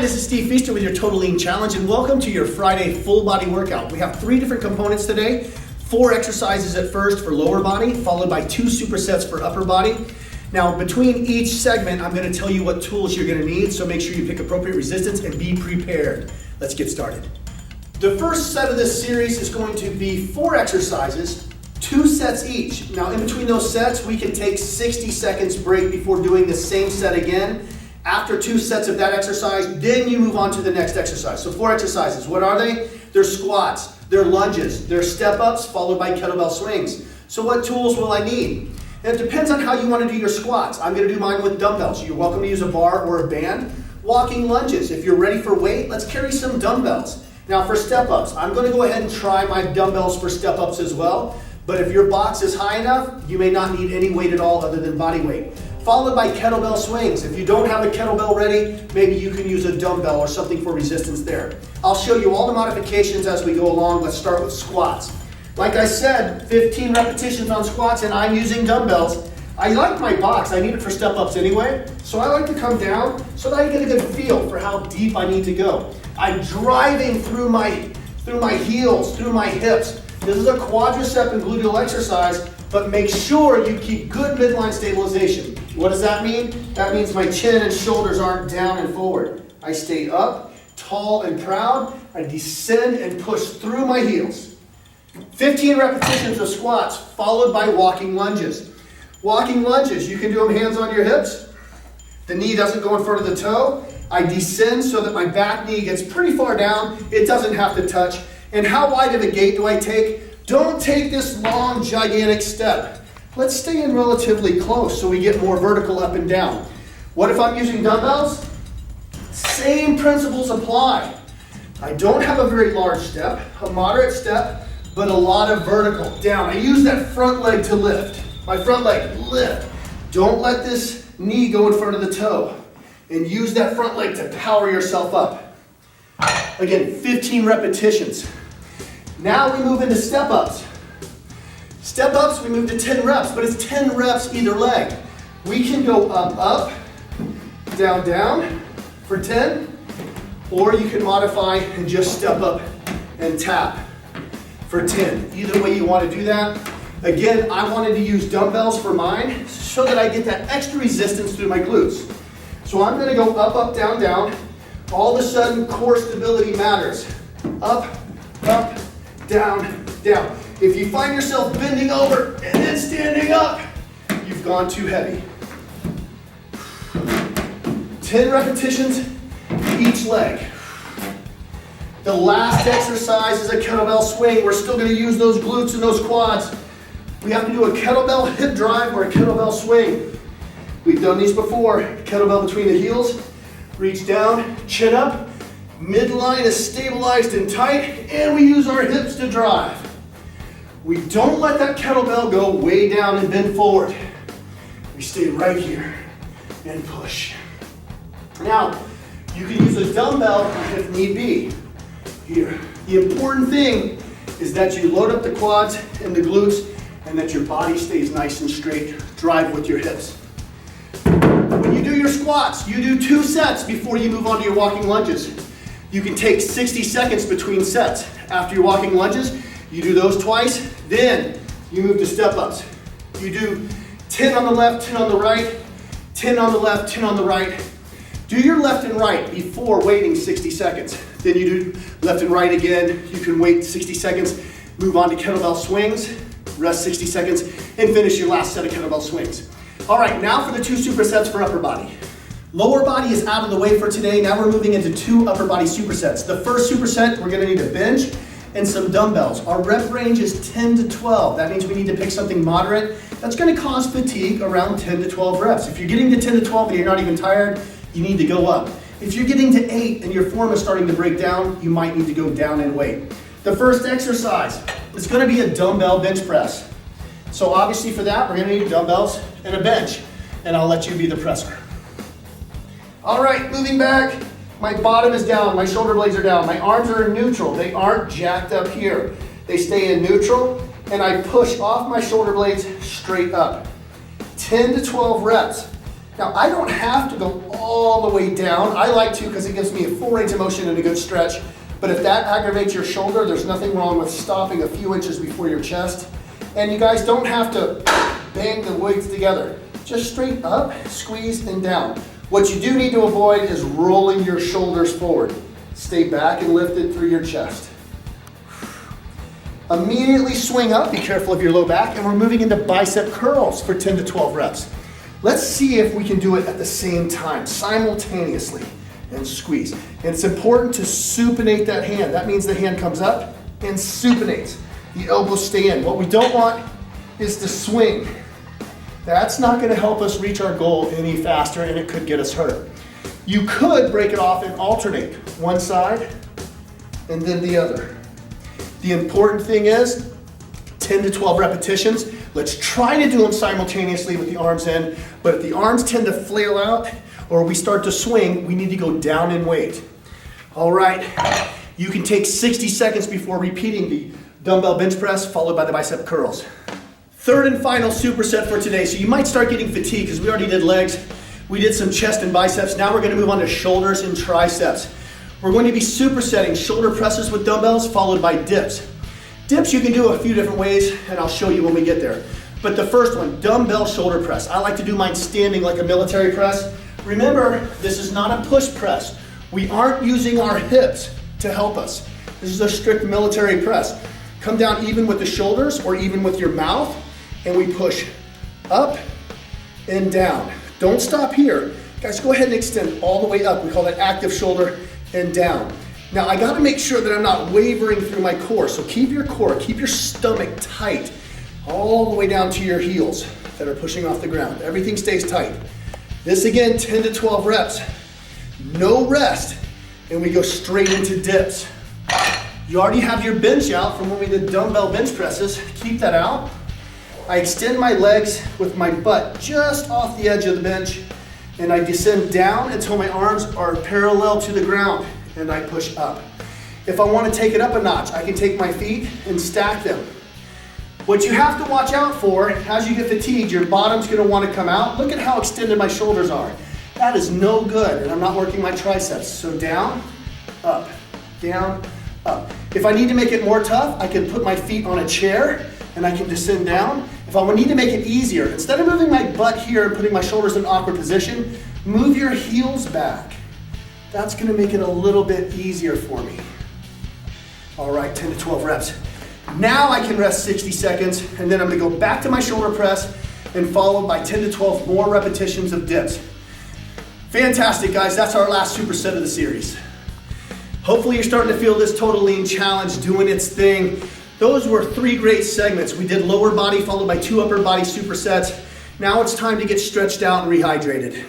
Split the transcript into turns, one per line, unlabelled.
this is Steve Feaster with your Total Lean Challenge, and welcome to your Friday full body workout. We have 3 different components today. 4 exercises at first for lower body, followed by 2 supersets for upper body. Now, between each segment, I'm going to tell you what tools you're going to need, so make sure you pick appropriate resistance and be prepared. Let's get started. The first set of this series is going to be 4 exercises, 2 sets each. Now, in between those sets, we can take 60 seconds break before doing the same set again. After 2 sets of that exercise, then you move on to the next exercise. So 4 exercises. What are they? They're squats, they're lunges, they're step-ups, followed by kettlebell swings. So what tools will I need? And it depends on how you want to do your squats. I'm going to do mine with dumbbells. You're welcome to use a bar or a band. Walking lunges. If you're ready for weight, let's carry some dumbbells. Now for step-ups, I'm going to go ahead and try my dumbbells for step-ups as well. But if your box is high enough, you may not need any weight at all other than body weight. Followed by kettlebell swings. If you don't have a kettlebell ready, maybe you can use a dumbbell or something for resistance there. I'll show you all the modifications as we go along. Let's start with squats. Like I said, 15 repetitions on squats, and I'm using dumbbells. I like my box. I need it for step-ups anyway, so I like to come down so that I get a good feel for how deep I need to go. I'm driving through my heels, through my hips. This is a quadricep and gluteal exercise, but make sure you keep good midline stabilization. What does that mean? That means my chin and shoulders aren't down and forward. I stay up, tall and proud. I descend and push through my heels. 15 repetitions of squats, followed by walking lunges. Walking lunges, you can do them hands on your hips. The knee doesn't go in front of the toe. I descend so that my back knee gets pretty far down. It doesn't have to touch. And how wide of a gait do I take? Don't take this long, gigantic step. Let's stay in relatively close so we get more vertical up and down. What if I'm using dumbbells? Same principles apply. I don't have a very large step, a moderate step, but a lot of vertical down. I use that front leg to lift. My front leg, lift. Don't let this knee go in front of the toe. And use that front leg to power yourself up. Again, 15 repetitions. Now we move into step-ups. Step-ups, we move to 10 reps, but it's 10 reps either leg. We can go up, up, down, down for 10, or you can modify and just step up and tap for 10. Either way you want to do that. Again, I wanted to use dumbbells for mine so that I get that extra resistance through my glutes. So I'm going to go up, up, down, down. All of a sudden, core stability matters. Up, up, down, down. If you find yourself bending over and then standing up, you've gone too heavy. 10 repetitions each leg. The last exercise is a kettlebell swing. We're still going to use those glutes and those quads. We have to do a kettlebell hip drive or a kettlebell swing. We've done these before. Kettlebell between the heels, reach down, chin up, midline is stabilized and tight, and we use our hips to drive. We don't let that kettlebell go way down and bend forward. We stay right here and push. Now, you can use a dumbbell if need be. Here. The important thing is that you load up the quads and the glutes and that your body stays nice and straight. Drive with your hips. When you do your squats, you do 2 sets before you move on to your walking lunges. You can take 60 seconds between sets. After your walking lunges, you do those twice, then you move to step-ups. You do 10 on the left, 10 on the right, 10 on the left, 10 on the right. Do your left and right before waiting 60 seconds. Then you do left and right again. You can wait 60 seconds, move on to kettlebell swings, rest 60 seconds, and finish your last set of kettlebell swings. All right, now for the 2 supersets for upper body. Lower body is out of the way for today. Now we're moving into 2 upper body supersets. The first superset, we're going to need a bench and some dumbbells. Our rep range is 10 to 12. That means we need to pick something moderate. That's going to cause fatigue around 10 to 12 reps. If you're getting to 10 to 12 and you're not even tired, you need to go up. If you're getting to 8 and your form is starting to break down, you might need to go down in weight. The first exercise is going to be a dumbbell bench press. So obviously for that, we're going to need dumbbells and a bench, and I'll let you be the presser. All right, moving back. My bottom is down, my shoulder blades are down, my arms are in neutral. They aren't jacked up here. They stay in neutral, and I push off my shoulder blades straight up. 10 to 12 reps. Now, I don't have to go all the way down. I like to because it gives me a full range of motion and a good stretch. But if that aggravates your shoulder, there's nothing wrong with stopping a few inches before your chest. And you guys don't have to bang the weights together. Just straight up, squeeze, and down. What you do need to avoid is rolling your shoulders forward. Stay back and lifted through your chest. Immediately swing up, be careful of your low back, and we're moving into bicep curls for 10 to 12 reps. Let's see if we can do it at the same time, simultaneously, and squeeze. And it's important to supinate that hand. That means the hand comes up and supinates. The elbows stay in. What we don't want is to swing. That's not going to help us reach our goal any faster, and it could get us hurt. You could break it off and alternate one side and then the other. The important thing is 10 to 12 repetitions. Let's try to do them simultaneously with the arms in, but if the arms tend to flail out or we start to swing, we need to go down in weight. All right, you can take 60 seconds before repeating the dumbbell bench press followed by the bicep curls. Third and final superset for today. So you might start getting fatigued because we already did legs. We did some chest and biceps. Now we're going to move on to shoulders and triceps. We're going to be supersetting shoulder presses with dumbbells followed by dips. Dips you can do a few different ways, and I'll show you when we get there. But the first one, dumbbell shoulder press. I like to do mine standing like a military press. Remember, this is not a push press. We aren't using our hips to help us. This is a strict military press. Come down even with the shoulders or even with your mouth, and we push up and down. Don't stop here. Guys, go ahead and extend all the way up. We call that active shoulder and down. Now, I gotta make sure that I'm not wavering through my core. So keep your core, keep your stomach tight all the way down to your heels that are pushing off the ground. Everything stays tight. This again, 10 to 12 reps. No rest, and we go straight into dips. You already have your bench out from when we did dumbbell bench presses. Keep that out. I extend my legs with my butt just off the edge of the bench, and I descend down until my arms are parallel to the ground, and I push up. If I want to take it up a notch, I can take my feet and stack them. What you have to watch out for, as you get fatigued, your bottom's going to want to come out. Look at how extended my shoulders are. That is no good, and I'm not working my triceps. So down, up, down, up. If I need to make it more tough, I can put my feet on a chair, and I can descend down. If I need to make it easier, instead of moving my butt here and putting my shoulders in an awkward position, move your heels back. That's gonna make it a little bit easier for me. All right, 10 to 12 reps. Now I can rest 60 seconds, and then I'm gonna go back to my shoulder press and followed by 10 to 12 more repetitions of dips. Fantastic, guys. That's our last superset of the series. Hopefully you're starting to feel this Total Lean Challenge doing its thing. Those were 3 great segments. We did lower body followed by 2 upper body supersets. Now it's time to get stretched out and rehydrated.